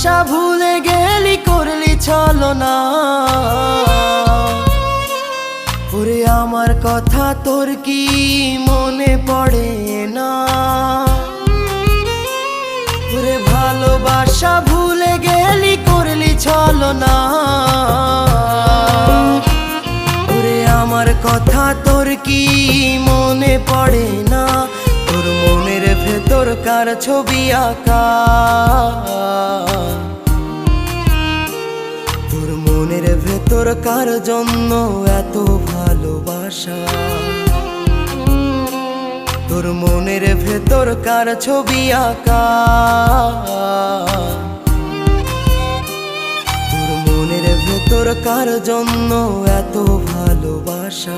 ভালোবাসা ভুলে গেলি করলি ছলনা। ওরে আমার কথা তোর কি মনে পড়ে না? ওরে ভালোবাসা ভুলে গেলি করলি ছলনা। ওরে আমার কথা তোর কি মনে পড়ে না? তোর মনের ভেতর কার ছবি আঁকা? তোর মনের ভেতর কার জন্য এত ভালোবাসা? তোর মনের ভেতর কার ছবি আঁকা? তোর মনের ভেতর কার জন্য এত ভালোবাসা?